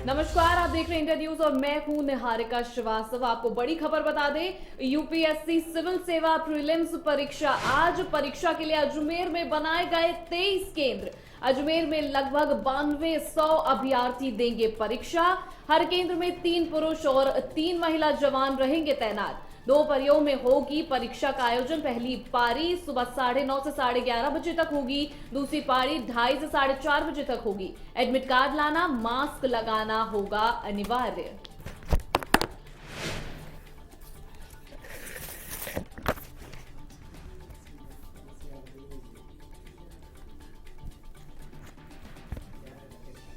नमस्कार, आप देख रहे हैं इंडिया न्यूज और मैं हूं निहारिका श्रीवास्तव। आपको बड़ी खबर बता दें, यूपीएससी सिविल सेवा प्रीलिम्स परीक्षा आज परीक्षा के लिए अजमेर में बनाए गए 23 केंद्र। अजमेर में लगभग 9200 अभ्यर्थी देंगे परीक्षा। हर केंद्र में 3 पुरुष और 3 महिला जवान रहेंगे तैनात। 2 पारियों में होगी परीक्षा का आयोजन। पहली पारी सुबह 9:30 से 11:30 बजे तक होगी। दूसरी पारी 2:30 से 4:30 बजे तक होगी। एडमिट कार्ड लाना, मास्क लगाना होगा अनिवार्य।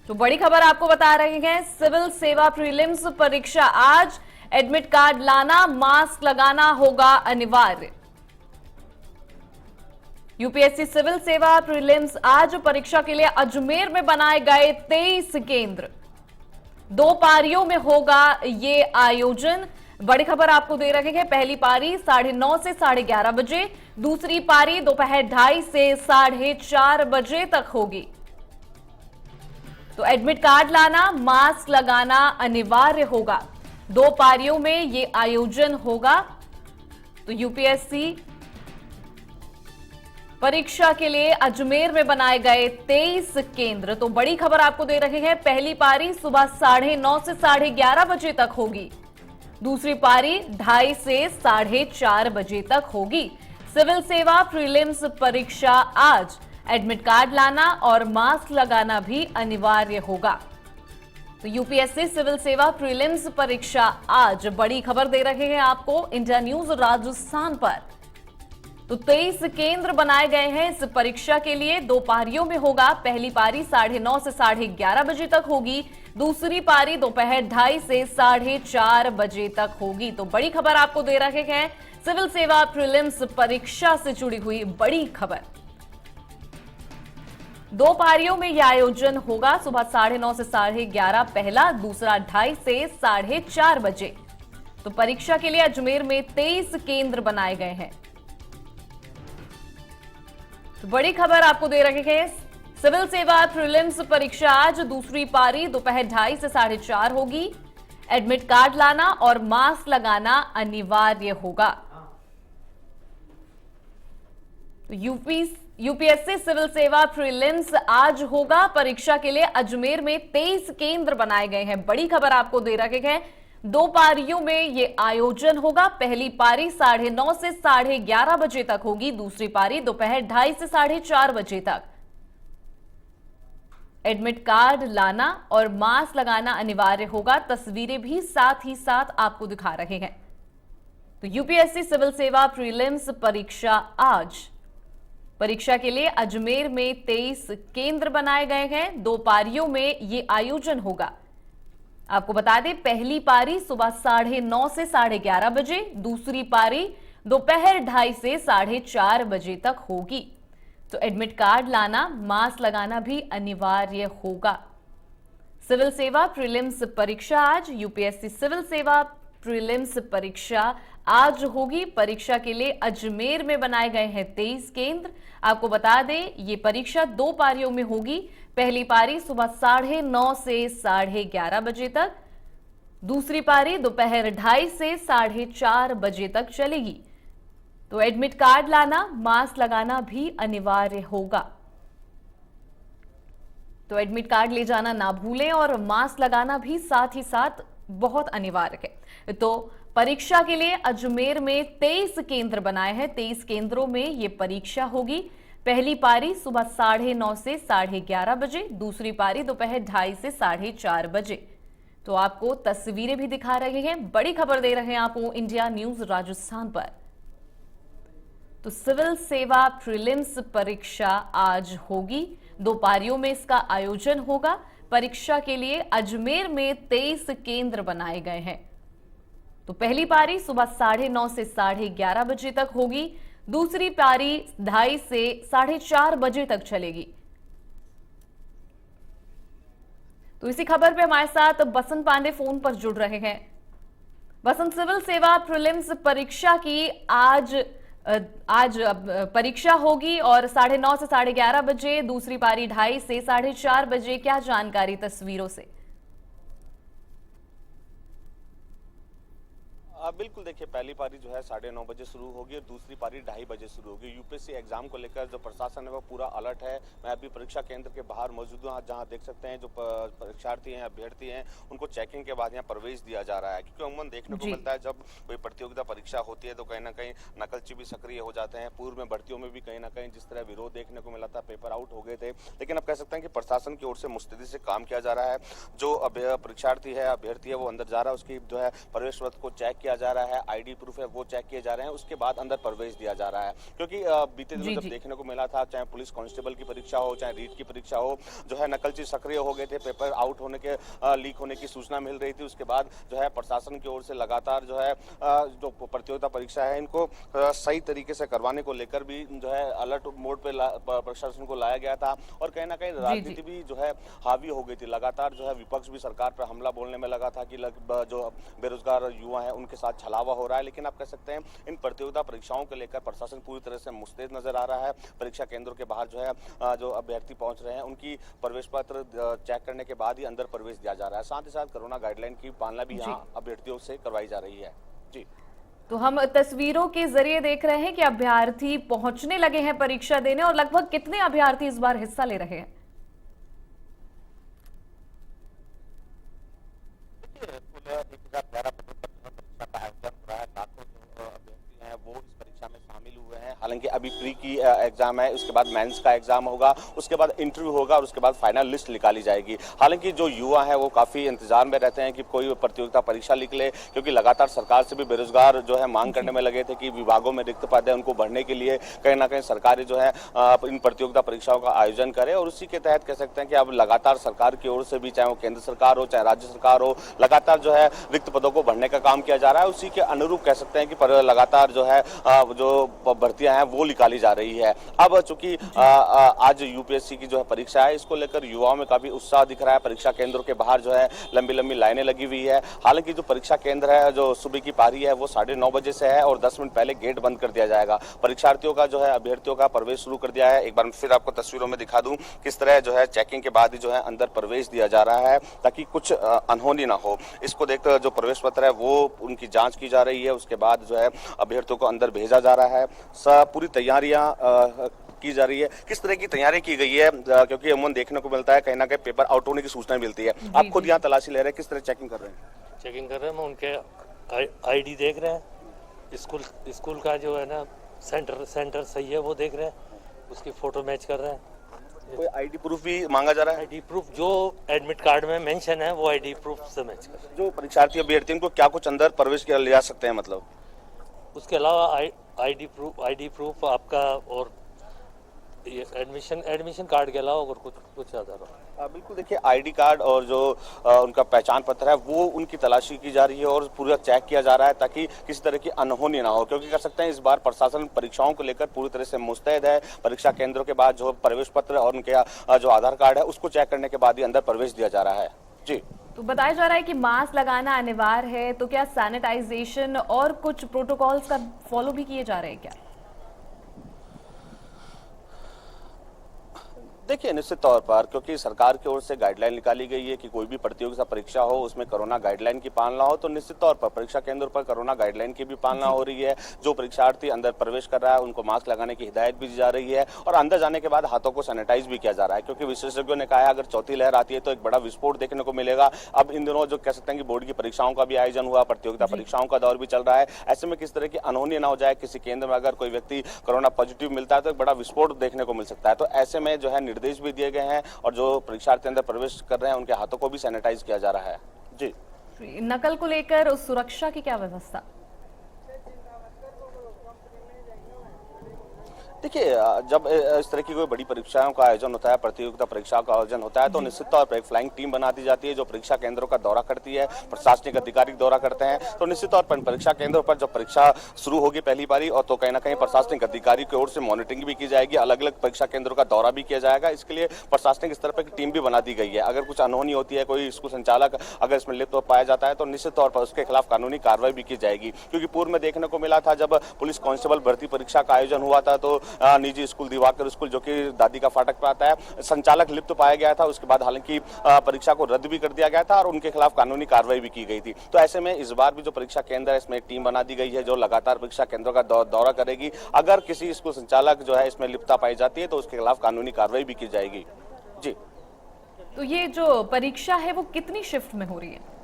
तो बड़ी खबर आपको बता रहे हैं, सिविल सेवा प्रीलिम्स परीक्षा आज। एडमिट कार्ड लाना, मास्क लगाना होगा अनिवार्य। यूपीएससी सिविल सेवा प्रीलिम्स आज परीक्षा के लिए अजमेर में बनाए गए 23 केंद्र। 2 पारियों में होगा ये आयोजन। बड़ी खबर आपको दे रहे हैं, पहली पारी 9:30 से 11:30 बजे, दूसरी पारी दोपहर 2:30 से 4:30 बजे तक होगी। तो एडमिट कार्ड लाना, मास्क लगाना अनिवार्य होगा। 2 पारियों में ये आयोजन होगा। तो यूपीएससी परीक्षा के लिए अजमेर में बनाए गए 23 केंद्र। तो बड़ी खबर आपको दे रहे हैं, पहली पारी सुबह 9:30 से 11:30 बजे तक होगी। दूसरी पारी 2:30 से 4:30 बजे तक होगी। सिविल सेवा प्रीलिम्स परीक्षा आज। एडमिट कार्ड लाना और मास्क लगाना भी अनिवार्य होगा। तो यूपीएससी सिविल सेवा प्रीलिम्स परीक्षा आज। बड़ी खबर दे रहे हैं आपको इंडिया न्यूज राजस्थान पर। तो 23 केंद्र बनाए गए हैं इस परीक्षा के लिए। 2 पारियों में होगा। पहली पारी 9:30 से 11:30 बजे तक होगी। दूसरी पारी दोपहर 2:30 से 4:30 बजे तक होगी। तो बड़ी खबर आपको दे रहे हैं, सिविल सेवा प्रीलिम्स परीक्षा से जुड़ी हुई बड़ी खबर। 2 पारियों में यह आयोजन होगा। सुबह 9:30 से 11:30 पहला, दूसरा 2:30 से 4:30 बजे। तो परीक्षा के लिए अजमेर में 23 केंद्र बनाए गए हैं। तो बड़ी खबर आपको दे रहे हैं, सिविल सेवा प्रीलिम्स परीक्षा आज। दूसरी पारी दोपहर 2:30 से 4:30 होगी। एडमिट कार्ड लाना और मास्क लगाना अनिवार्य होगा। तो यूपीएससी सिविल सेवा प्रीलिम्स आज होगा। परीक्षा के लिए अजमेर में 23 केंद्र बनाए गए हैं। बड़ी खबर आपको दे रहे हैं, 2 पारियों में यह आयोजन होगा। पहली पारी 9:30 से 11:30 बजे तक होगी। दूसरी पारी दोपहर 2:30 से 4:30 बजे तक। एडमिट कार्ड लाना और मास्क लगाना अनिवार्य होगा। तस्वीरें भी साथ ही साथ आपको दिखा रहे हैं। तो यूपीएससी सिविल सेवा प्रीलिम्स परीक्षा आज। परीक्षा के लिए अजमेर में 23 केंद्र बनाए गए हैं। 2 पारियों में यह आयोजन होगा। आपको बता दें, पहली पारी सुबह 9:30 से 11:30 बजे, दूसरी पारी दोपहर 2:30 से 4:30 बजे तक होगी। तो एडमिट कार्ड लाना, मास्क लगाना भी अनिवार्य होगा। सिविल सेवा प्रीलिम्स परीक्षा आज। यूपीएससी सिविल सेवा प्रीलिम्स परीक्षा आज होगी। परीक्षा के लिए अजमेर में बनाए गए हैं 23 केंद्र। आपको बता दें, ये परीक्षा 2 पारियों में होगी। पहली पारी सुबह 9:30 से 11:30 बजे तक, दूसरी पारी दोपहर 2:30 से 4:30 बजे तक चलेगी। तो एडमिट कार्ड लाना, मास्क लगाना भी अनिवार्य होगा। तो एडमिट कार्ड ले जाना ना भूलें और मास्क लगाना भी साथ ही साथ बहुत अनिवार्य है। तो परीक्षा के लिए अजमेर में 23 केंद्र बनाए हैं। 23 केंद्रों में यह परीक्षा होगी। पहली पारी सुबह 9:30 से 11:30 बजे, दूसरी पारी दोपहर 2:30 से 4:30 बजे। तो आपको तस्वीरें भी दिखा रहे हैं। बड़ी खबर दे रहे हैं आपको इंडिया न्यूज राजस्थान पर। तो सिविल सेवा प्रीलिम्स परीक्षा आज होगी। 2 पारियों में इसका आयोजन होगा। परीक्षा के लिए अजमेर में 23 केंद्र बनाए गए हैं। तो पहली पारी सुबह 9:30 से 11:30 बजे तक होगी। दूसरी पारी 2:30 से 4:30 बजे तक चलेगी। तो इसी खबर पे हमारे साथ बसंत पांडे फोन पर जुड़ रहे हैं। बसंत, सिविल सेवा प्रीलिम्स परीक्षा की आज परीक्षा होगी और 9:30 से 11:30 बजे, दूसरी पारी 2:30 से 4:30 बजे। क्या जानकारी तस्वीरों से? बिल्कुल देखिए, पहली पारी जो है 9:30 बजे शुरू होगी और दूसरी पारी 2:30 बजे शुरू होगी। यूपीएससी एग्जाम को लेकर जो प्रशासन है वो पूरा अलर्ट है। मैं अभी परीक्षा केंद्र के बाहर मौजूद हूँ, जहाँ देख सकते हैं जो परीक्षार्थी हैं, अभ्यर्थी हैं, उनको चेकिंग के बाद यहाँ प्रवेश दिया जा रहा है। क्योंकि अमूमन देखने को मिलता है जब कोई प्रतियोगिता परीक्षा होती है तो कहीं ना कहीं नकलची भी सक्रिय हो जाते हैं। पूर्व में भर्तियों में भी कहीं ना कहीं जिस तरह विरोध देखने को मिला था, पेपर आउट हो गए थे, लेकिन अब कह सकते हैं कि प्रशासन की ओर से मुस्तैदी से काम किया जा रहा है। जो परीक्षार्थी है, अभ्यर्थी है, वो अंदर जा रहा है, उसकी जो है प्रवेश पत्र को चेक किया जा रहा है, आईडी प्रूफ है वो चेक किए जा रहे हैं, उसके बाद अंदर प्रवेश दिया जा रहा है। क्योंकि बीते दिनों जब देखने को मिला था, चाहे पुलिस कांस्टेबल की परीक्षा हो, चाहे रीट की परीक्षा हो, जो है नकलची सक्रिय हो गए थे, पेपर आउट होने के लीक होने की सूचना मिल रही थी। उसके बाद जो है प्रशासन की ओर से लगातार जो है जो प्रतियोगिता परीक्षा है इनको सही तरीके से करवाने को लेकर भी जो है अलर्ट मोड पे प्रशासन को लाया गया था। और कहीं ना कहीं राजनीति भी जो है हावी हो गई थी। लगातार जो है विपक्ष भी सरकार पर हमला बोलने में लगा था कि जो बेरोजगार युवा है उनके साथ छलावा हो रहा है। लेकिन आप कह सकते हैं इन प्रतियोगिता परीक्षाओं को लेकर प्रशासन पूरी तरह से मुस्तैद नजर आ रहा है। परीक्षा केंद्रों के बाहर जो है जो अभ्यर्थी पहुंच रहे हैं उनकी प्रवेश पत्र चेक करने के बाद ही अंदर प्रवेश दिया जा रहा है। साथ ही साथ कोरोना गाइडलाइन की पालना भी यहाँ अभ्यर्थियों से करवाई जा रही है। जी, तो हम तस्वीरों के जरिए देख रहे हैं कि अभ्यर्थी पहुंचने लगे हैं परीक्षा देने, और लगभग कितने अभ्यर्थी इस बार हिस्सा ले रहे हैं? वो इस परीक्षा में शामिल हुए हैं। हालांकि अभी प्री की एग्जाम है, उसके बाद मेंस का एग्जाम होगा, उसके बाद इंटरव्यू होगा और उसके बाद फाइनल लिस्ट निकाली जाएगी। हालांकि जो युवा है वो काफी इंतजार में रहते हैं कि कोई प्रतियोगिता परीक्षा निकले, क्योंकि लगातार सरकार से भी बेरोजगार जो है मांग करने में लगे थे कि विभागों में रिक्त पद है उनको भरने के लिए कहीं ना कहीं सरकार जो है इन प्रतियोगिता परीक्षाओं का आयोजन करे। और उसी के तहत कह सकते हैं कि अब लगातार सरकार की ओर से भी, चाहे वो केंद्र सरकार हो चाहे राज्य सरकार हो, लगातार जो है रिक्त पदों को भरने का काम किया जा रहा है। उसी के अनुरूप कह सकते हैं कि लगातार जो है जो भर्तियां हैं वो निकाली जा रही है। अब चूंकि आज यूपीएससी की जो है परीक्षा है, इसको लेकर युवाओं में काफी उत्साह दिख रहा है। परीक्षा केंद्रों के बाहर जो है लंबी लंबी लाइनें लगी हुई है। हालांकि जो परीक्षा केंद्र है, जो सुबह की पारी है, वो 9:30 बजे से है और 10 मिनट पहले गेट बंद कर दिया जाएगा। परीक्षार्थियों का जो है, अभ्यर्थियों का प्रवेश शुरू कर दिया है। एक बार फिर आपको तस्वीरों में दिखा दूं किस तरह जो है चेकिंग के बाद ही जो है अंदर प्रवेश दिया जा रहा है, ताकि कुछ अनहोनी ना हो। इसको देखकर जो प्रवेश पत्र है वो उनकी जांच की जा रही है। उसके बाद जो है अभ्यर्थियों को अंदर भेजा जा रहा है। पूरी तैयारियां की जा रही है। किस तरह की तैयारी की गई है, क्योंकि अमूमन देखने को मिलता है कहीं ना कहीं पेपर आउट होने की सूचना मिलती है। आप खुद यहाँ तलाशी ले रहे हैं, किस तरह चेकिंग कर रहे हैं? चेकिंग कर रहे हैं, उनके आईडी देख रहे हैं, स्कूल का जो है ना सेंटर सही है वो देख रहे हैं, उसकी फोटो मैच कर रहे हैं। कोई आईडी प्रूफ भी मांगा जा रहा है? आईडी प्रूफ जो एडमिट कार्ड में मेंशन है वो आईडी प्रूफ से मैच कर रहे हैं। जो परीक्षार्थी अभ्यर्थी उनको क्या कुछ अंदर प्रवेश किया ले जा सकते हैं, मतलब उसके अलावा आईडी प्रूफ आपका और एडमिशन कार्ड के अलावा और कुछ ज्यादा रहा। बिल्कुल देखिए, आईडी कार्ड और जो उनका पहचान पत्र है वो उनकी तलाशी की जा रही है और पूरा चेक किया जा रहा है, ताकि किसी तरह की अनहोनी ना हो। क्योंकि कह सकते हैं इस बार प्रशासन परीक्षाओं को लेकर पूरी तरह से मुस्तैद है। परीक्षा केंद्रों के बाद जो प्रवेश पत्र और उनके जो आधार कार्ड है उसको चेक करने के बाद ही अंदर प्रवेश दिया जा रहा है। जी, तो बताया जा रहा है कि मास्क लगाना अनिवार्य है, तो क्या सैनिटाइजेशन और कुछ प्रोटोकॉल्स का फॉलो भी किए जा रहे हैं क्या? देखिए, निश्चित तौर पर क्योंकि सरकार की ओर से गाइडलाइन निकाली गई है कि कोई भी प्रतियोगिता परीक्षा हो उसमें कोरोना गाइडलाइन की पालना हो, तो निश्चित तौर पर परीक्षा केंद्र पर कोरोना गाइडलाइन की भी पालना हो रही है। जो परीक्षार्थी अंदर प्रवेश कर रहा है उनको मास्क लगाने की हिदायत भी दी जा रही है और अंदर जाने के बाद हाथों को सैनिटाइज भी किया जा रहा है। क्योंकि विशेषज्ञों ने कहा है अगर चौथी लहर आती है तो एक बड़ा विस्फोट देखने को मिलेगा। अब इन दिनों जो कह सकते हैं कि बोर्ड की परीक्षाओं का भी आयोजन हुआ, प्रतियोगिता परीक्षाओं का दौर भी चल रहा है। ऐसे में किस तरह की अनहोनी ना हो जाए, किसी केंद्र में अगर कोई व्यक्ति कोरोना पॉजिटिव मिलता है तो एक बड़ा विस्फोट देखने को मिल सकता है। तो ऐसे में जो है निर्देश भी दिए गए हैं और जो परीक्षार्थी अंदर प्रवेश कर रहे हैं उनके हाथों को भी सैनिटाइज किया जा रहा है। जी, नकल को लेकर उस सुरक्षा की क्या व्यवस्था? देखिए, जब इस तरह की कोई बड़ी परीक्षाओं का आयोजन होता है, प्रतियोगिता परीक्षाओं का आयोजन होता है, तो निश्चित तौर पर एक फ्लाइंग टीम बना दी जाती है जो परीक्षा केंद्रों का दौरा करती है, प्रशासनिक अधिकारी दौरा करते हैं। तो निश्चित तौर पर परीक्षा केंद्रों पर जब परीक्षा शुरू होगी पहली बारी, और तो कहीं ना कहीं प्रशासनिक अधिकारी की ओर से मॉनिटरिंग भी की जाएगी, अलग अलग परीक्षा केंद्रों का दौरा भी किया जाएगा। इसके लिए प्रशासनिक स्तर पर टीम भी बना दी गई है। अगर कुछ अनहोनी होती है, कोई स्कूल संचालक अगर इसमें लिप्त पाया जाता है तो निश्चित तौर पर उसके खिलाफ कानूनी कार्रवाई भी की जाएगी। क्योंकि पूर्व में देखने को मिला था जब पुलिस कांस्टेबल भर्ती परीक्षा का आयोजन हुआ था तो निजी स्कूल दिवाकर स्कूल जो कि दादी का फाटक पर आता है, संचालक लिप्त पाया गया था। उसके बाद हालांकि परीक्षा को रद्द भी कर दिया गया था और उनके खिलाफ कानूनी कार्रवाई भी की गई थी। तो ऐसे में इस बार भी जो परीक्षा केंद्र है इसमें एक टीम बना दी गई है जो लगातार परीक्षा केंद्रों का दौरा करेगी। अगर किसी स्कूल संचालक जो है इसमें लिप्तता पाई जाती है तो उसके खिलाफ कानूनी कार्रवाई भी की जाएगी। जी, तो ये जो परीक्षा है वो कितनी शिफ्ट में हो रही है?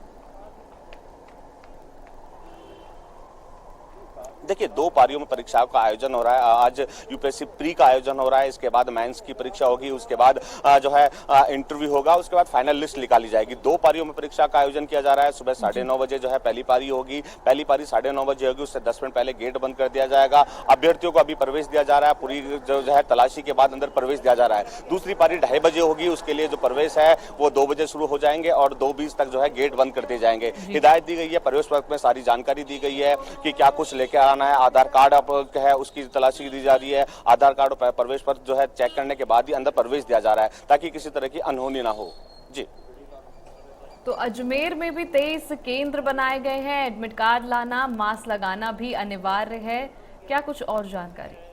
देखिए, 2 पारियों में परीक्षाओं का आयोजन हो रहा है। आज यूपीएससी प्री का आयोजन हो रहा है, इसके बाद मेंस की परीक्षा होगी, उसके बाद जो है इंटरव्यू होगा, उसके बाद फाइनल लिस्ट निकाली जाएगी। 2 पारियों में परीक्षा का आयोजन किया जा रहा है। सुबह 9:30 बजे जो है पहली पारी होगी। पहली पारी 9:30 बजे होगी, उससे 10 मिनट पहले गेट बंद कर दिया जाएगा। अभ्यर्थियों को अभी प्रवेश दिया जा रहा है, पूरी जो है तलाशी के बाद अंदर प्रवेश दिया जा रहा है। दूसरी पारी 2:30 बजे होगी, उसके लिए जो प्रवेश है वो 2 बजे शुरू हो जाएंगे और 2:20 तक जो है गेट बंद कर दिए जाएंगे। हिदायत दी गई है, प्रवेश पत्र में सारी जानकारी दी गई है कि क्या कुछ लेकर आना है। आधार कार्ड है उसकी तलाशी दी जा रही है। आधार कार्ड और प्रवेश पत्र जो है चेक करने के बाद ही अंदर प्रवेश दिया जा रहा है ताकि किसी तरह की अनहोनी ना हो। जी, तो अजमेर में भी 23 केंद्र बनाए गए हैं। एडमिट कार्ड लाना, मास्क लगाना भी अनिवार्य है। क्या कुछ और जानकारी?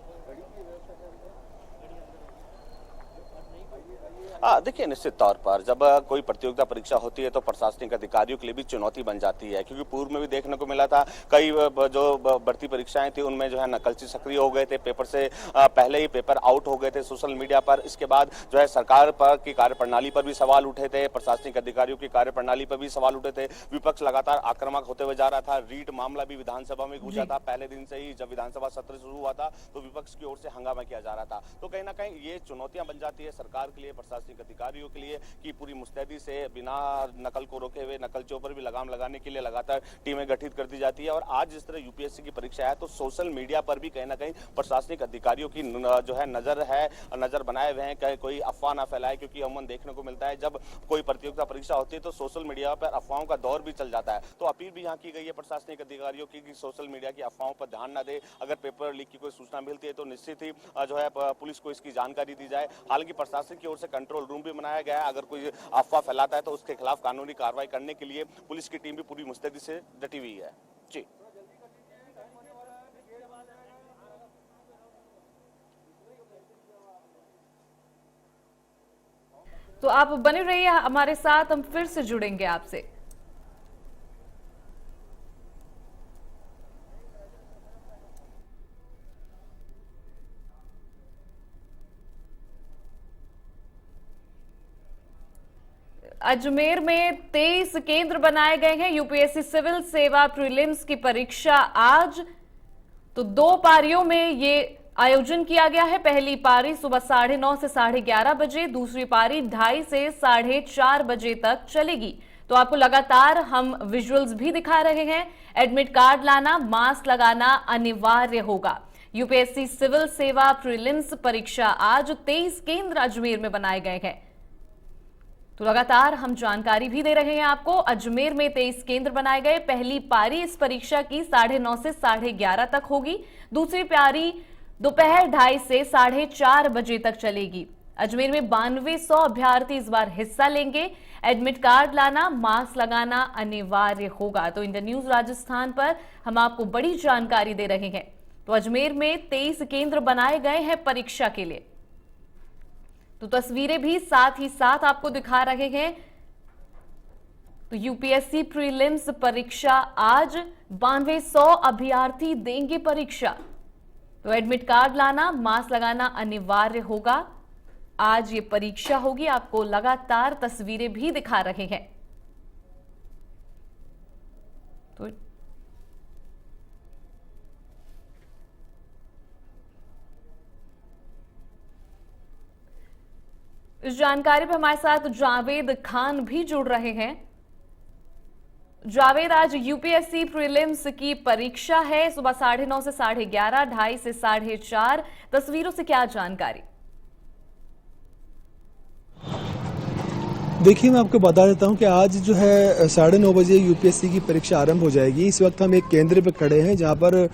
देखिए, निश्चित तौर पर जब कोई प्रतियोगिता परीक्षा होती है तो प्रशासनिक अधिकारियों के लिए भी चुनौती बन जाती है, क्योंकि पूर्व में भी देखने को मिला था कई जो भर्ती परीक्षाएं थी उनमें जो है नकलची सक्रिय हो गए थे, पेपर से पहले ही पेपर आउट हो गए थे सोशल मीडिया पर। इसके बाद जो है सरकार पर की कार्यप्रणाली पर भी सवाल उठे थे, प्रशासनिक अधिकारियों की कार्यप्रणाली पर भी सवाल उठे थे। विपक्ष लगातार आक्रामक होते हुए जा रहा था। रीट मामला भी विधानसभा में गूंजा था। पहले दिन से ही जब विधानसभा सत्र शुरू हुआ था तो विपक्ष की ओर से हंगामा किया जा रहा था। तो कहीं ना कहीं ये चुनौतियां बन जाती है सरकार के लिए, प्रशासनिक अधिकारियों के लिए कि पूरी मुस्तैदी से बिना नकल को रोके हुए नकलचियों पर भी लगाम लगाने के लिए लगातार टीमें गठित कर दी जाती है। और आज जिस तरह यूपीएससी की परीक्षा है तो सोशल मीडिया पर भी कहीं ना कहीं प्रशासनिक अधिकारियों की जो है नजर बनाए हुए हैं कि कोई अफवाह ना फैलाए, क्योंकि अमूमन देखने को मिलता है जब कोई प्रतियोगिता परीक्षा होती है तो सोशल मीडिया पर अफवाहों का दौर भी चल जाता है। तो अपील भी यहाँ की गई है प्रशासनिक अधिकारियों की कि सोशल मीडिया की अफवाहों पर ध्यान न दे। अगर पेपर लीक की कोई सूचना मिलती है तो निश्चित ही जो है पुलिस को इसकी जानकारी दी जाए। हालांकि प्रशासन की ओर से कंट्रोल रूम भी बनाया गया है। अगर कोई अफवाह फैलाता है तो उसके खिलाफ कानूनी कार्रवाई करने के लिए पुलिस की टीम भी पूरी मुस्तैदी से डटी हुई है। जी, तो आप बने रहिए हमारे साथ, हम फिर से जुड़ेंगे आपसे। अजमेर में 23 केंद्र बनाए गए हैं। यूपीएससी सिविल सेवा प्रीलिम्स की परीक्षा आज तो 2 पारियों में ये आयोजन किया गया है। पहली पारी सुबह 9:30 से 11:30 बजे, दूसरी पारी 2:30 से 4:30 बजे तक चलेगी। तो आपको लगातार हम विजुअल्स भी दिखा रहे हैं। एडमिट कार्ड लाना, मास्क लगाना अनिवार्य होगा। यूपीएससी सिविल सेवा प्रीलिम्स परीक्षा आज 23 केंद्र अजमेर में बनाए गए हैं। तो लगातार हम जानकारी भी दे रहे हैं आपको। अजमेर में 23 केंद्र बनाए गए। पहली पारी इस परीक्षा की 9:30 से 11:30 तक होगी। दूसरी पारी दोपहर 2:30 से 4:30 बजे तक चलेगी। अजमेर में 9200 अभ्यर्थी इस बार हिस्सा लेंगे। एडमिट कार्ड लाना, मास्क लगाना अनिवार्य होगा। तो इंडिया न्यूज राजस्थान पर हम आपको बड़ी जानकारी दे रहे हैं। तो अजमेर में 23 केंद्र बनाए गए हैं परीक्षा के लिए। तो तस्वीरें भी साथ ही साथ आपको दिखा रहे हैं। तो यूपीएससी प्रीलिम्स परीक्षा आज 9200 अभ्यर्थी देंगे परीक्षा। तो एडमिट कार्ड लाना, मास्क लगाना अनिवार्य होगा। आज ये परीक्षा होगी, आपको लगातार तस्वीरें भी दिखा रहे हैं। तो इस जानकारी पर हमारे साथ जावेद खान भी जुड़ रहे हैं। जावेद, आज यूपीएससी प्रीलिम्स की परीक्षा है, सुबह 9:30 से 11:30, 2:30 से 4:30। तस्वीरों से क्या जानकारी? देखिए, मैं आपको बता देता हूं कि आज जो है 9:30 बजे यूपीएससी की परीक्षा आरंभ हो जाएगी। इस वक्त हम एक केंद्र पर खड़े हैं जहां पर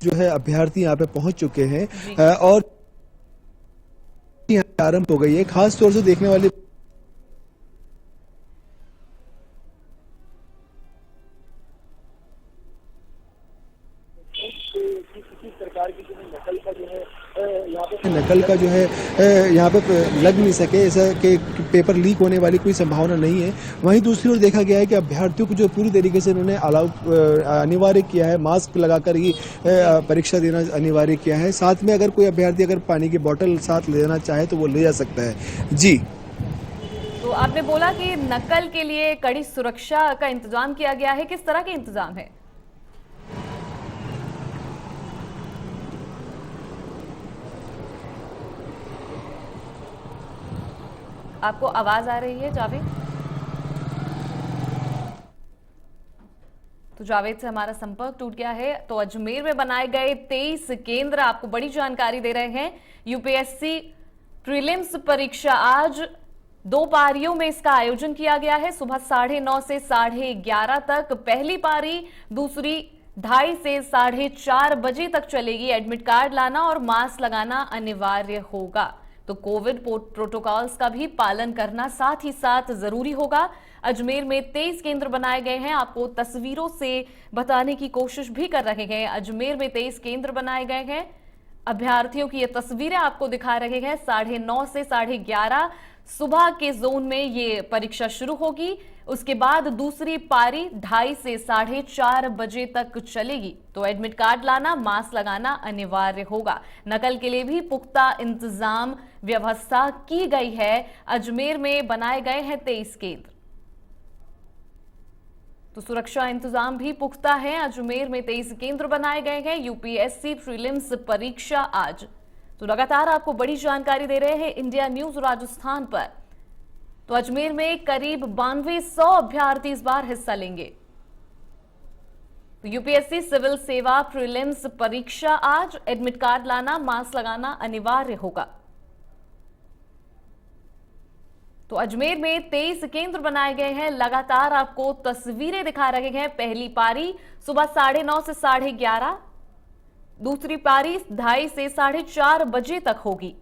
जो है अभ्यर्थी यहां पे पहुंच चुके हैं और आरंभ हो गई है। खास तौर से देखने वाली प्रकार की जो है नकल का जो है यहाँ पे नकल का जो है यहाँ पे लग नहीं सके, ऐसा कि पेपर लीक होने वाली कोई संभावना नहीं है। वहीं दूसरी ओर देखा गया है कि अभ्यर्थियों को जो पूरी तरीके से उन्होंने अनिवार्य किया है, मास्क लगाकर ही परीक्षा देना अनिवार्य किया है। साथ में अगर कोई अभ्यर्थी अगर पानी की बोतल साथ ले जाना चाहे तो वो ले जा सकता है। जी, तो आपने बोला कि नकल के लिए कड़ी सुरक्षा का इंतजाम किया गया है, किस तरह के इंतजाम है? आपको आवाज आ रही है जावेद? तो जावेद से हमारा संपर्क टूट गया है। तो अजमेर में बनाए गए 23 केंद्र, आपको बड़ी जानकारी दे रहे हैं। यूपीएससी प्रीलिम्स परीक्षा आज 2 पारियों में इसका आयोजन किया गया है। सुबह 9:30 से 11:30 तक पहली पारी, दूसरी 2:30 से 4:30 बजे तक चलेगी। एडमिट कार्ड लाना और मास्क लगाना अनिवार्य होगा। तो कोविड प्रोटोकॉल्स का भी पालन करना साथ ही साथ जरूरी होगा। अजमेर में 23 केंद्र बनाए गए हैं। आपको तस्वीरों से बताने की कोशिश भी कर रहे हैं। अजमेर में 23 केंद्र बनाए गए हैं। अभ्यर्थियों की ये तस्वीरें आपको दिखा रहे हैं। 9:30 से 11:30 सुबह के जोन में ये परीक्षा शुरू होगी। उसके बाद दूसरी पारी 2:30 से 4:30 बजे तक चलेगी। तो एडमिट कार्ड लाना, मास्क लगाना अनिवार्य होगा। नकल के लिए भी पुख्ता इंतजाम व्यवस्था की गई है। अजमेर में बनाए गए हैं 23 केंद्र, तो सुरक्षा इंतजाम भी पुख्ता है। अजमेर में 23 केंद्र बनाए गए हैं। यूपीएससी प्रीलिम्स परीक्षा आज। तो लगातार आपको बड़ी जानकारी दे रहे हैं इंडिया न्यूज राजस्थान पर। तो अजमेर में करीब 9200 अभ्यर्थी इस बार हिस्सा लेंगे। तो यूपीएससी सिविल सेवा प्रीलिम्स परीक्षा आज। एडमिट कार्ड लाना, मास्क लगाना अनिवार्य होगा। तो अजमेर में 23 केंद्र बनाए गए हैं। लगातार आपको तस्वीरें दिखा रहे हैं। पहली पारी सुबह 9:30 से 11:30, दूसरी पारी 2:30 से 4:30 बजे तक होगी।